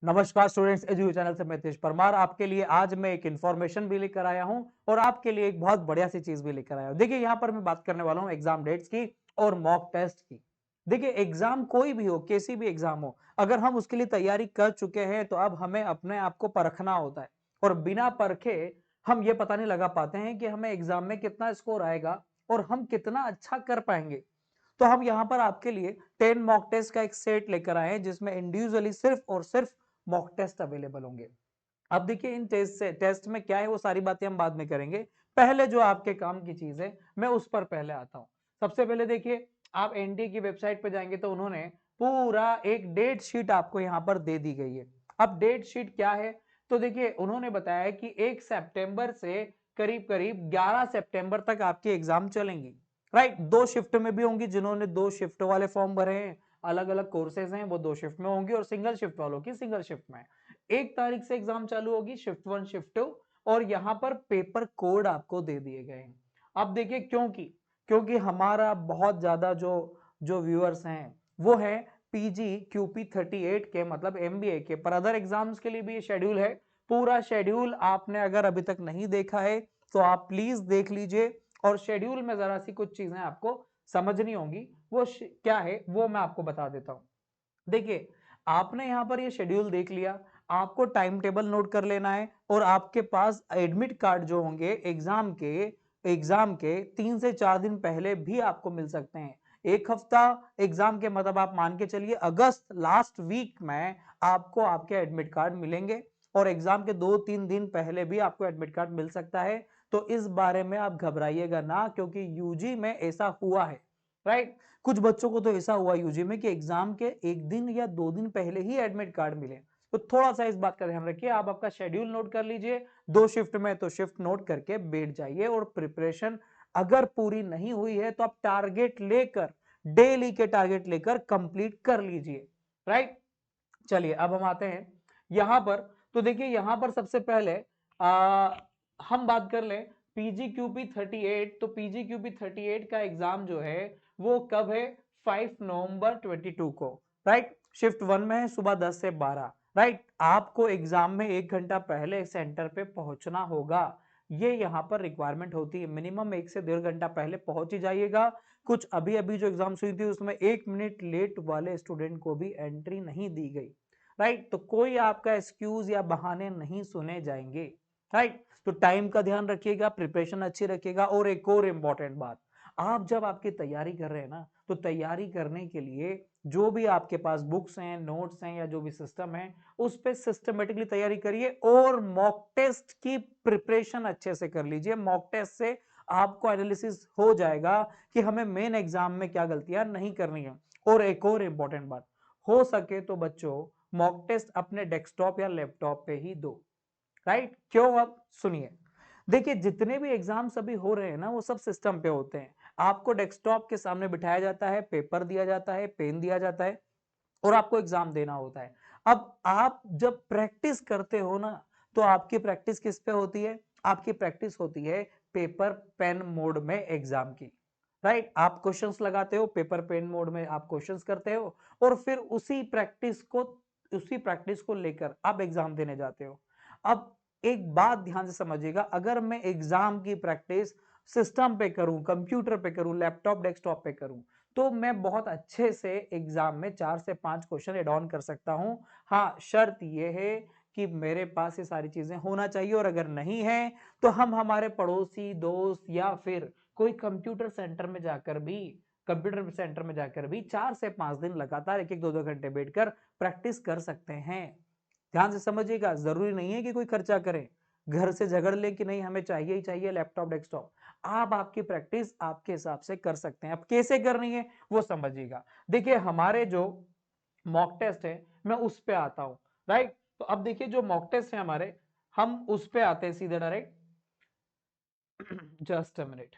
नमस्कार students, education channel से मैं तेज परमार आपके लिए आज मैं एक इन्फॉर्मेशन भी लेकर आया हूं और आपके लिए एक बहुत बढ़िया सी चीज भी लेकर आया हूं। देखिए यहां पर मैं बात करने वाला हूं एग्जाम डेट्स की और मॉक टेस्ट की। देखिए एग्जाम कोई भी हो, कैसी भी एग्जाम हो, अगर हम उसके लिए तैयारी कर चुके हैं तो अब हमें अपने आप को परखना होता है और बिना परखे हम ये पता नहीं लगा पाते हैं कि हमें एग्जाम में कितना स्कोर आएगा और हम कितना अच्छा कर पाएंगे। तो हम यहाँ पर आपके लिए 10 मॉक टेस्ट का एक सेट लेकर आए हैं जिसमें इंडिविजुअली सिर्फ और सिर्फ मॉक टेस्ट अवेलेबल होंगे। अब देखिए इन टेस्ट में क्या है वो सारी बातें हम बाद में करेंगे। पहले जो आपके काम की चीज है मैं उस पर पहले आता हूं। सबसे पहले देखिए, आप एनडीए की वेबसाइट पर जाएंगे तो उन्होंने पूरा एक डेट शीट आपको यहाँ पर दे दी गई है। अब डेट शीट क्या है, तो देखिए उन्होंने बताया कि 1 सितंबर से करीब करीब 11 सितंबर तक आपकी एग्जाम चलेंगी। राइट, दो शिफ्ट में भी होंगी। जिन्होंने दो शिफ्ट वाले फॉर्म भरे हैं, अलग अलग कोर्सेज हैं, वो दो शिफ्ट में होंगी और सिंगल शिफ्ट वालों की सिंगल शिफ्ट में। 1 तारीख से एग्जाम चालू होगी, शिफ्ट 1 शिफ्ट 2। और यहाँ पर पेपर कोड आपको दे दिए गए हैं। अब देखिए क्योंकि हमारा बहुत ज्यादा जो जो व्यूअर्स हैं वो है पीजी क्यूपी 38 के, मतलब एमबीए के। पर अदर एग्जाम्स के लिए भी ये शेड्यूल है। पूरा शेड्यूल आपने अगर अभी तक नहीं देखा है तो आप प्लीज देख लीजिए और शेड्यूल में जरा सी कुछ चीजें आपको समझनी होंगी। वो क्या है वो मैं आपको बता देता हूं। देखिए आपने यहां पर ये शेड्यूल देख लिया, आपको टाइम टेबल नोट कर लेना है और आपके पास एडमिट कार्ड जो होंगे एग्जाम के 3 से 4 दिन पहले भी आपको मिल सकते हैं। एक हफ्ता एग्जाम के मतलब आप मान के चलिए अगस्त लास्ट वीक में आपको आपके एडमिट कार्ड मिलेंगे और एग्जाम के 2-3 दिन पहले भी आपको एडमिट कार्ड मिल सकता है। तो इस बारे में आप घबराइएगा ना, क्योंकि यूजी में ऐसा हुआ है। राइट, कुछ बच्चों को तो ऐसा हुआ यूजी में कि एग्जाम के 1 दिन या 2 दिन पहले ही एडमिट कार्ड मिले। तो थोड़ा सा इस बात का ध्यान रखिए। आप आपका शेड्यूल नोट कर लीजिए, दो शिफ्ट में तो शिफ्ट नोट करके बैठ जाइए और प्रिपरेशन अगर पूरी नहीं हुई है तो आप टारगेट लेकर, डेली के टारगेट लेकर कंप्लीट कर लीजिए। राइट, चलिए अब हम आते हैं यहां पर। तो देखिए यहां पर सबसे पहले हम बात कर लें पीजीक्यूपी 38। तो पीजीक्यूपी 38 का एग्जाम जो है वो कब है, 5 नवंबर 2022 को। राइट, शिफ्ट 1 में है सुबह 10 से 12। राइट, आपको एग्जाम में 1 घंटा पहले सेंटर पे पहुंचना होगा। ये यहाँ पर रिक्वायरमेंट होती है, मिनिमम 1 से 1.5 घंटा पहले पहुंच ही जाइएगा। कुछ अभी अभी जो एग्जाम्स हुई थी उसमें 1 मिनट लेट वाले स्टूडेंट को भी एंट्री नहीं दी गई। राइट, तो कोई आपका एक्सक्यूज या बहाने नहीं सुने जाएंगे। राइट, तो टाइम का ध्यान रखिएगा, प्रिपरेशन अच्छी रखिएगा। और एक और इंपॉर्टेंट बात, आप जब आपकी तैयारी कर रहे हैं ना, तो तैयारी करने के लिए जो भी आपके पास बुक्स हैं, नोट्स हैं या जो भी सिस्टम है, उस पर सिस्टमेटिकली तैयारी करिए और मॉक टेस्ट की प्रिपरेशन अच्छे से कर लीजिए। मॉक टेस्ट से आपको एनालिसिस हो जाएगा कि हमें मेन एग्जाम में क्या गलतियां नहीं करनी है। और एक और इंपॉर्टेंट बात, हो सके तो बच्चों मॉक टेस्ट अपने डेस्कटॉप या लैपटॉप पे ही दो। राइट, क्यों, अब सुनिए। देखिए जितने भी एग्जाम्स अभी हो रहे हैं ना वो सब सिस्टम पे होते हैं। आपको डेस्कटॉप के सामने बिठाया जाता है, पेपर दिया जाता है, पेन दिया जाता है और आपको एग्जाम देना होता है। अब आप जब प्रैक्टिस करते हो ना, तो आपकी प्रैक्टिस किस पे होती है, आपकी प्रैक्टिस होती है पेपर पेन मोड में एग्जाम की। राइट, आप क्वेश्चंस लगाते हो, पेपर पेन मोड में आप क्वेश्चंस करते हो और फिर उसी प्रैक्टिस को लेकर आप एग्जाम देने जाते हो। अब एक बात ध्यान से समझिएगा, अगर मैं एग्जाम की प्रैक्टिस सिस्टम पे करूं, कंप्यूटर पे करूं, लैपटॉप डेस्कटॉप पे करूं, तो मैं बहुत अच्छे से एग्जाम में 4 से 5 क्वेश्चन एड ऑन कर सकता हूं। हाँ, शर्त यह है कि मेरे पास ये सारी चीजें होना चाहिए और अगर नहीं है तो हम हमारे पड़ोसी दोस्त या फिर कोई कंप्यूटर सेंटर में जाकर भी 4 से 5 दिन लगातार 1-1, 2-2 घंटे बैठकर प्रैक्टिस कर सकते हैं। ध्यान से समझिएगा, जरूरी नहीं है कि कोई खर्चा करे, घर से झगड़ ले कि नहीं हमें चाहिए ही चाहिए लैपटॉप डेस्कटॉप। आप आपकी प्रैक्टिस आपके हिसाब से कर सकते हैं। अब कैसे करनी है वो समझिएगा। देखिए हमारे जो मॉक टेस्ट है मैं उस पे आता हूं। राइट, तो अब देखिए जो मॉक टेस्ट है हमारे, हम उस पे आते हैं सीधे डायरेक्ट। Just a minute.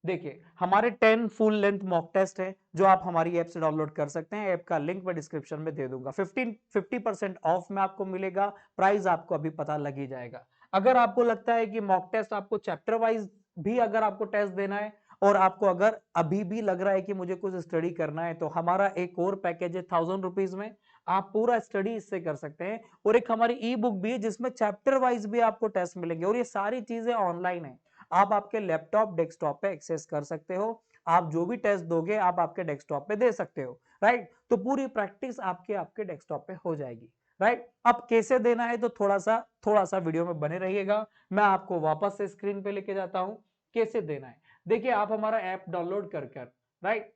देखिए हमारे 10 फुल लेंथ मॉक टेस्ट है जो आप हमारी ऐप से डाउनलोड कर सकते हैं। ऐप का लिंक मैं डिस्क्रिप्शन में दे दूंगा। 50% ऑफ में आपको मिलेगा। प्राइस आपको अभी पता लग ही जाएगा। अगर आपको लगता है कि मॉक टेस्ट आपको चैप्टर वाइज भी अगर आपको टेस्ट देना है और आपको अगर अभी भी लग रहा है कि मुझे कुछ स्टडी करना है, तो हमारा एक और पैकेज है 1000 रुपीज में। आप पूरा स्टडी इससे कर सकते हैं। और एक हमारी ई बुक भी है जिसमें चैप्टर वाइज भी आपको टेस्ट मिलेंगे और ये सारी चीजें ऑनलाइन है। आप आपके लैपटॉप डेस्कटॉप पे एक्सेस कर सकते हो। आप जो भी टेस्ट दोगे आप आपके डेस्कटॉप पे दे सकते हो, राइट। तो पूरी प्रैक्टिस आपके आपके डेस्कटॉप पे हो जाएगी, राइट। अब कैसे देना है तो थोड़ा सा वीडियो में बने रहिएगा। मैं आपको वापस से स्क्रीन पे लेके जाता हूं कैसे देना है। देखिए आप हमारा ऐप डाउनलोड कर राइट,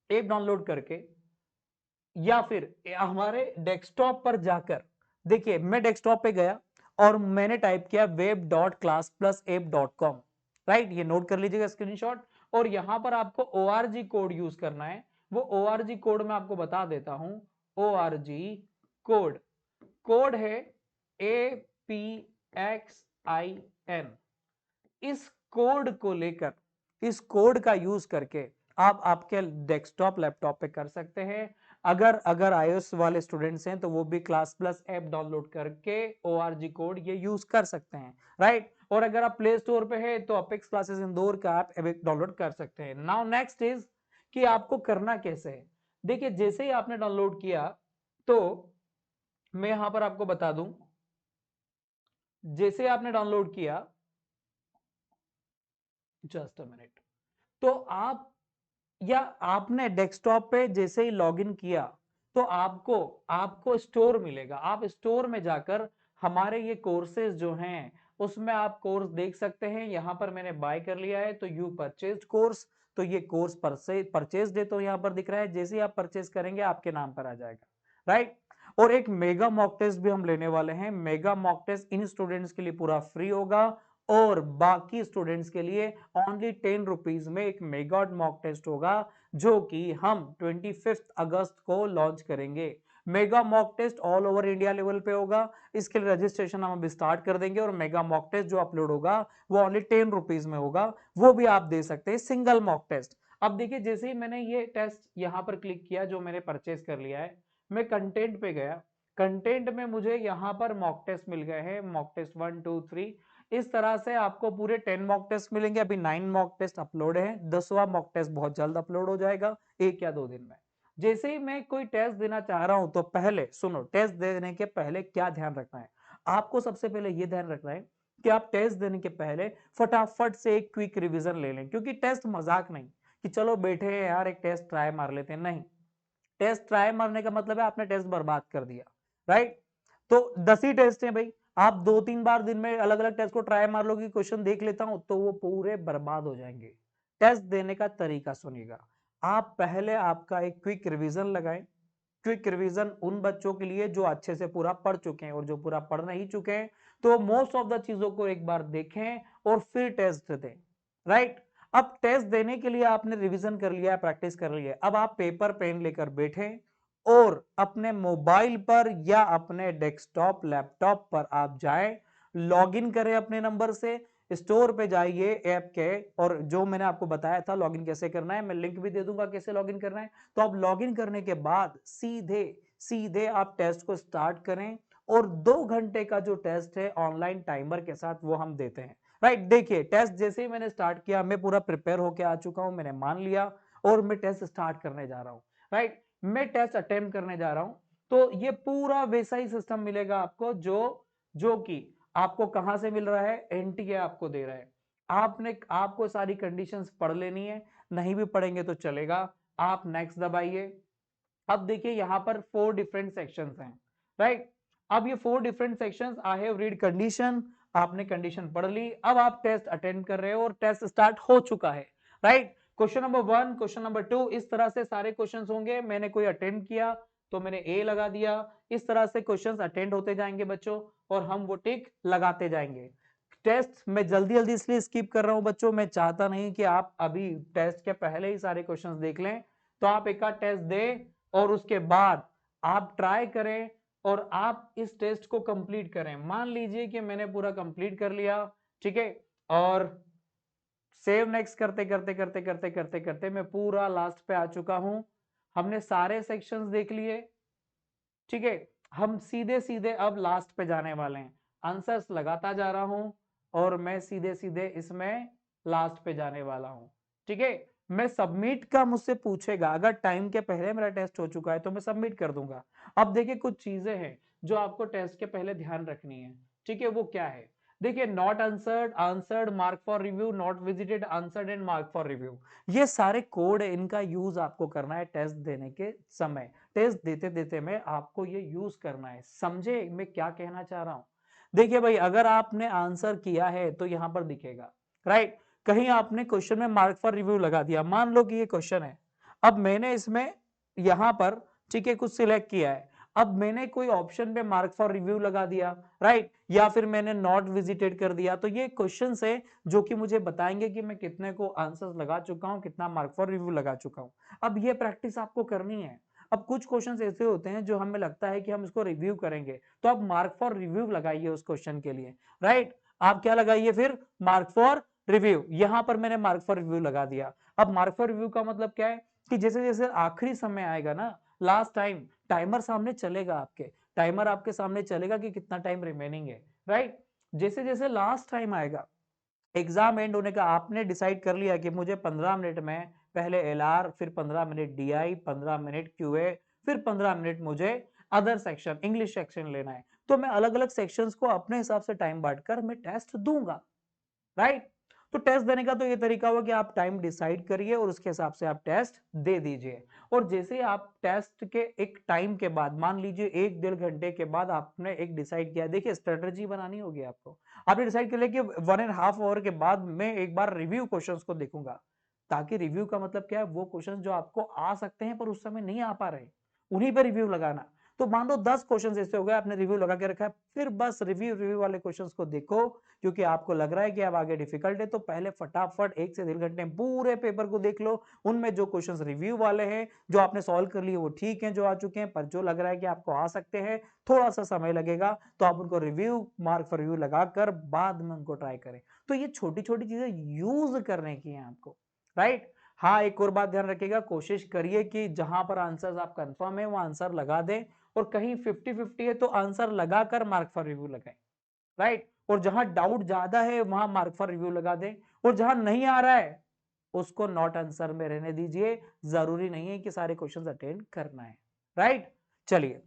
ऐप डाउनलोड करके या फिर हमारे डेस्कटॉप पर जाकर, देखिए मैं डेस्कटॉप पे गया और मैंने टाइप किया web.class+app.com, राइट। ये नोट कर लीजिएगा स्क्रीनशॉट। और यहां पर आपको ORG कोड यूज करना है। वो ORG कोड मैं आपको बता देता हूं। ORG कोड कोड है APXIN। इस कोड को लेकर, इस कोड का यूज करके आप आपके डेस्कटॉप लैपटॉप पे कर सकते हैं। अगर अगर iOS वाले स्टूडेंट्स हैं तो वो भी क्लास प्लस ऐप डाउनलोड करके ORG कोड ये यूज कर सकते हैं, राइट। और अगर आप प्ले स्टोर पे है तो अपेक्स क्लासेस इंदौर का ऐप डाउनलोड कर सकते हैं। नाउ नेक्स्ट इज कि आपको करना कैसे है। देखिए जैसे ही आपने डाउनलोड किया तो मैं यहां पर आपको बता दूं, जैसे आपने डाउनलोड किया, जस्ट अ मिनट, तो आप या आपने डेस्कटॉप पे जैसे ही लॉगिन किया तो आपको आपको स्टोर मिलेगा। आप स्टोर में जाकर हमारे ये कोर्सेज जो हैं उसमें आप कोर्स देख सकते हैं। यहां पर मैंने बाय कर लिया है तो यू परचेज कोर्स, तो ये कोर्स परचेज है तो यहां पर दिख रहा है। जैसे ही आप परचेज करेंगे आपके नाम पर आ जाएगा, राइट। और एक मेगा मॉक टेस्ट भी हम लेने वाले हैं। मेगा मॉक टेस्ट इन स्टूडेंट्स के लिए पूरा फ्री होगा और बाकी स्टूडेंट्स के लिए ओनली 10 रुपीज में एक मेगा मॉक टेस्ट होगा जो कि हम 25 अगस्त को लॉन्च करेंगे। Mega mock test all over India level पे होगा। इसके लिए रजिस्ट्रेशन हम अभी स्टार्ट कर देंगे और मेगा मॉक टेस्ट जो अपलोड होगा वो ओनली 10 रुपीज में होगा। वो भी आप दे सकते हैं सिंगल मॉक टेस्ट। अब देखिए जैसे ही मैंने ये टेस्ट यहां पर क्लिक किया जो मैंने परचेज कर लिया है, मैं कंटेंट पे गया। कंटेंट में मुझे यहां पर मॉक टेस्ट मिल गए हैं, मॉक टेस्ट 1 2 3। इस तरह से आपको पूरे 10 मॉक टेस्ट मिलेंगे। अभी 9 मॉक टेस्ट अपलोड है, 10वां मॉक टेस्ट बहुत जल्द अपलोड हो जाएगा, 1 या 2 दिन में। जैसे ही मैं कोई टेस्ट देना चाह रहा हूं तो पहले सुनो, टेस्ट देने के पहले क्या ध्यान रखना है। आपको सबसे पहले यह ध्यान रखना है कि आप टेस्ट देने के पहले फटाफट से एक क्विक रिवीजन ले लें, क्योंकि टेस्ट मजाक नहीं कि चलो बैठे हैं यार एक टेस्ट ट्राई मार लेते हैं, नहीं। टेस्ट ट्राई मारने का मतलब है आपने टेस्ट बर्बाद कर दिया, राइट। तो 10 ही टेस्ट है भाई, आप 2-3 बार दिन में अलग अलग टेस्ट को ट्राई मार लो कि क्वेश्चन देख लेता हूं तो वो पूरे बर्बाद हो जाएंगे। टेस्ट देने का तरीका सुनिएगा। आप पहले आपका एक क्विक रिवीजन लगाएं। क्विक रिवीजन उन बच्चों के लिए जो अच्छे से पूरा पढ़ चुके हैं, और जो पूरा पढ़ नहीं चुके हैं तो मोस्ट ऑफ द चीजों को एक बार देखें और फिर टेस्ट दें, राइट। अब टेस्ट देने के लिए आपने रिवीजन कर लिया, प्रैक्टिस कर लिया, अब आप पेपर पेन लेकर बैठे और अपने मोबाइल पर या अपने डेस्कटॉप लैपटॉप पर आप जाएं, लॉगिन करें अपने नंबर से, स्टोर पे जाइए ऐप के, और जो मैंने आपको बताया था लॉगिन कैसे करना है मैं लिंक भी दे दूंगा कैसे लॉगिन करना है। तो आप लॉगिन करने के बाद सीधे सीधे आप टेस्ट को स्टार्ट करें और 2 घंटे का जो टेस्ट है ऑनलाइन टाइमर के साथ वो हम देते हैं, राइट। देखिए टेस्ट जैसे ही मैंने स्टार्ट किया मैं पूरा प्रिपेयर होके आ चुका हूं, मैंने मान लिया और मैं टेस्ट स्टार्ट करने जा रहा हूं, राइट। मैं टेस्ट अटेम्प्ट करने जा रहा हूं तो ये पूरा वैसा ही सिस्टम मिलेगा आपको जो जो कि आपको कहां से मिल रहा है, एनटीए आपको दे रहा है। आपको सारी कंडीशंस पढ़ लेनी है, नहीं भी पढ़ेंगे तो चलेगा। आप नेक्स्ट दबाइए। अब देखिए यहां पर 4 डिफरेंट सेक्शंस हैं, राइट। अब ये 4 different sections, I have read condition, आपने कंडीशन पढ़ ली। अब आप टेस्ट अटेंड कर रहे हो और टेस्ट स्टार्ट हो चुका है, right. Question number 1, question number 2, इस तरह से सारे क्वेश्चंस होंगे। मैंने कोई अटेंड किया तो मैंने ए लगा दिया। इस तरह से क्वेश्चंस अटेंड होते जाएंगे बच्चों और हम वो टिक लगाते जाएंगे। टेस्ट मैं जल्दी जल्दी इसलिए स्किप कर रहा हूं बच्चों, मैं चाहता नहीं कि आप अभी टेस्ट के पहले ही सारे क्वेश्चंस देख लें। तो आप एक आध टेस्ट दें और उसके बाद आप ट्राई करें और आप इस टेस्ट को कंप्लीट करें। मान लीजिए कि मैंने पूरा कंप्लीट कर लिया, ठीक है, और सेव नेक्स्ट करते करते करते करते करते करते मैं पूरा लास्ट पे आ चुका हूं। हमने सारे सेक्शंस देख लिए, ठीक है। हम सीधे सीधे अब लास्ट पे जाने वाले हैं। आंसर्स लगाता जा रहा हूं और मैं सीधे सीधे इसमें लास्ट पे जाने वाला हूं, ठीक है। मैं सबमिट का मुझसे पूछेगा, अगर टाइम के पहले मेरा टेस्ट हो चुका है तो मैं सबमिट कर दूंगा। अब देखिए कुछ चीजें हैं जो आपको टेस्ट के पहले ध्यान रखनी है, ठीक है, वो क्या है? देखिए not answered, answered, mark for review, not visited, answered and mark for review, ये सारे कोड है, इनका यूज आपको करना है टेस्ट देने के समय। टेस्ट देते देते में आपको ये यूज करना है। समझे मैं क्या कहना चाह रहा हूं? देखिए भाई, अगर आपने आंसर किया है तो यहां पर दिखेगा, राइट? कहीं आपने क्वेश्चन में मार्क फॉर रिव्यू लगा दिया, मान लो कि ये क्वेश्चन है, अब मैंने इसमें यहां पर, ठीक है, कुछ सिलेक्ट किया है, अब मैंने कोई ऑप्शन पे मार्क फॉर रिव्यू लगा दिया, राइट, या फिर मैंने नॉट विजिटेड कर दिया, तो ये क्वेश्चन है जो कि मुझे बताएंगे कि मैं कितने को आंसर्स लगा चुका हूं, कितना मार्क फॉर रिव्यू लगा चुका हूं। अब ये प्रैक्टिस आपको करनी है। अब कुछ क्वेश्चंस ऐसे होते हैं जो हमें लगता है कि हम इसको रिव्यू करेंगे, तो आप मार्क फॉर रिव्यू लगाइए उस क्वेश्चन के लिए, राइट? आप क्या लगाइए फिर? Mark for review. यहां पर मैंने मार्क फॉर रिव्यू लगा दिया। अब मार्क फॉर रिव्यू का मतलब क्या है कि जैसे जैसे आखिरी समय आएगा ना, लास्ट टाइम, टाइमर सामने चलेगा, आपके टाइमर आपके सामने चलेगा कि कितना टाइम रिमेनिंग है, राइट? जैसे जैसे लास्ट टाइम आएगा, एग्जाम एंड होने का, आपने डिसाइड कर लिया कि मुझे 15 मिनट में पहले एलआर, फिर 15 मिनट डीआई, 15 मिनट क्यूए, फिर 15 मिनट मुझे अदर सेक्शन, इंग्लिश सेक्शन लेना है, तो मैं अलग अलग सेक्शंस को अपने हिसाब से टाइम बांटकर मैं टेस्ट दूंगा, राइट? तो टेस्ट देने का तो ये तरीका हुआ कि आप टाइम डिसाइड करिए और उसके हिसाब से आप टेस्ट दे दीजिए। और जैसे आप टेस्ट के एक टाइम के बाद, मान लीजिए 1-1.5 घंटे के बाद आपने एक डिसाइड किया, देखिए स्ट्रेटजी बनानी होगी आपको। आपने डिसाइड कर लिया कि 1.5 आवर के बाद मैं एक बार रिव्यू क्वेश्चंस को देखूंगा, ताकि रिव्यू का मतलब क्या है, वो क्वेश्चंस जो आपको आ सकते हैं पर उस समय नहीं आ पा रहे, उन्हीं पर रिव्यू लगाना। तो मान लो 10 क्वेश्चंस ऐसे हो गए, आपने रिव्यू लगा के रखा है, फिर बस रिव्यू रिव्यू वाले क्वेश्चंस को देखो, क्योंकि आपको लग रहा है कि अब आगे डिफिकल्ट है, तो पहले फटाफट 1 से 1.5 घंटे में पूरे पेपर को देख लो। उनमें जो क्वेश्चंस रिव्यू वाले हैं, जो आपने सॉल्व कर लिए वो ठीक हैं, जो आ चुके हैं, पर जो लग रहा है कि आपको आ सकते हैं, थोड़ा सा समय लगेगा, तो आप उनको रिव्यू, मार्क फॉर रिव्यू लगाकर बाद में उनको ट्राई करें। तो ये छोटी छोटी चीजें यूज करने की है आपको, राइट? हाँ, एक और बात ध्यान रखिएगा, कोशिश करिए कि जहां पर आंसर आप कंफर्म है वो आंसर लगा दें, और कहीं 50-50 है तो आंसर लगाकर मार्क फॉर रिव्यू लगाएं, राइट? और जहां डाउट ज्यादा है वहां मार्क फॉर रिव्यू लगा दें, और जहां नहीं आ रहा है उसको नॉट आंसर में रहने दीजिए। जरूरी नहीं है कि सारे क्वेश्चंस अटेंड करना है, राइट? चलिए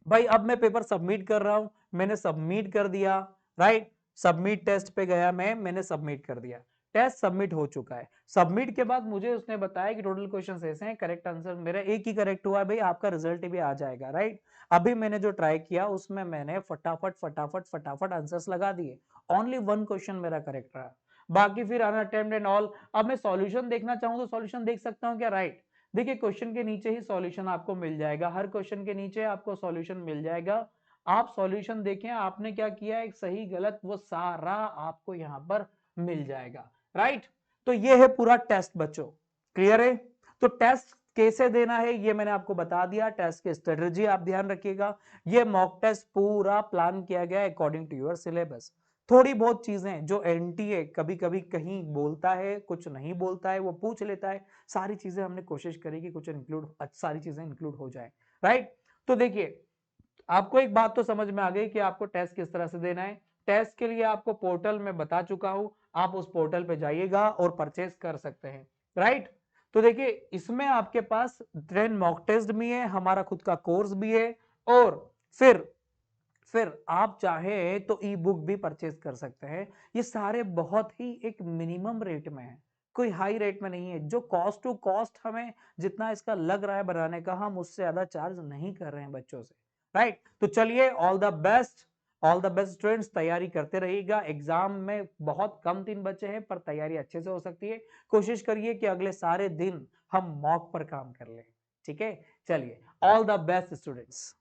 भाई, अब मैं पेपर सबमिट कर रहा हूं, मैंने सबमिट कर दिया, राइट? सबमिट टेस्ट पे गया, मैंने सबमिट कर दिया, टेस्ट सबमिट हो चुका है। सबमिट के बाद मुझे उसने बताया कि टोटल क्वेश्चंस ऐसे हैं, करेक्ट आंसर मेरा एक ही करेक्ट हुआ है, भाई आपका रिजल्ट भी आ जाएगा, राइट? अभी मैंने जो ट्राई किया उसमें मैंने फटाफट फटाफट फटाफट आंसर्स लगा दिए, ओनली 1 क्वेश्चन मेरा करेक्ट रहा, बाकी फिर अनअटेम्प्टेड एंड ऑल। अब मैं सॉल्यूशन देखना चाहूं तो सॉल्यूशन देख सकता हूं क्या? राइट? देखिए क्वेश्चन के नीचे ही सॉल्यूशन आपको मिल जाएगा, हर क्वेश्चन के नीचे आपको सॉल्यूशन मिल जाएगा। आप सॉल्यूशन देखें, आपने क्या किया, एक सही गलत वो सारा आपको यहां पर मिल जाएगा, राइट? तो ये है पूरा टेस्ट बच्चों, क्लियर है? तो टेस्ट कैसे देना है ये मैंने आपको बता दिया, टेस्ट की स्ट्रेटजी आप ध्यान रखिएगा। ये मॉक टेस्ट पूरा प्लान किया गया अकॉर्डिंग टू योर सिलेबस। थोड़ी बहुत चीजें जो एनटीए कभी कभी कहीं बोलता है, कुछ नहीं बोलता है, वो पूछ लेता है, सारी चीजें हमने कोशिश करी कि कुछ इंक्लूड, सारी चीजें इंक्लूड हो जाए, राइट? तो देखिए, आपको एक बात तो समझ में आ गई कि आपको टेस्ट किस तरह से देना है। टेस्ट के लिए आपको पोर्टल में बता चुका हूं, आप उस पोर्टल पे जाइएगा और परचेज कर सकते हैं, राइट? तो देखिए, इसमें आपके पास 10 मॉक टेस्ट भी है, हमारा खुद का कोर्स भी है, और फिर आप चाहे तो ई बुक भी परचेज कर सकते हैं। ये सारे बहुत ही एक मिनिमम रेट में है, कोई हाई रेट में नहीं है। जो कॉस्ट टू कॉस्ट हमें जितना इसका लग रहा है बनाने का, हम उससे ज्यादा चार्ज नहीं कर रहे हैं बच्चों से, राइट? तो चलिए, all the best, all the best students, तैयारी करते रहिएगा। एग्जाम में बहुत कम दिन बचे हैं, पर तैयारी अच्छे से हो सकती है। कोशिश करिए कि अगले सारे दिन हम मॉक पर काम कर लें, ठीक है? चलिए, ऑल द बेस्ट स्टूडेंट्स।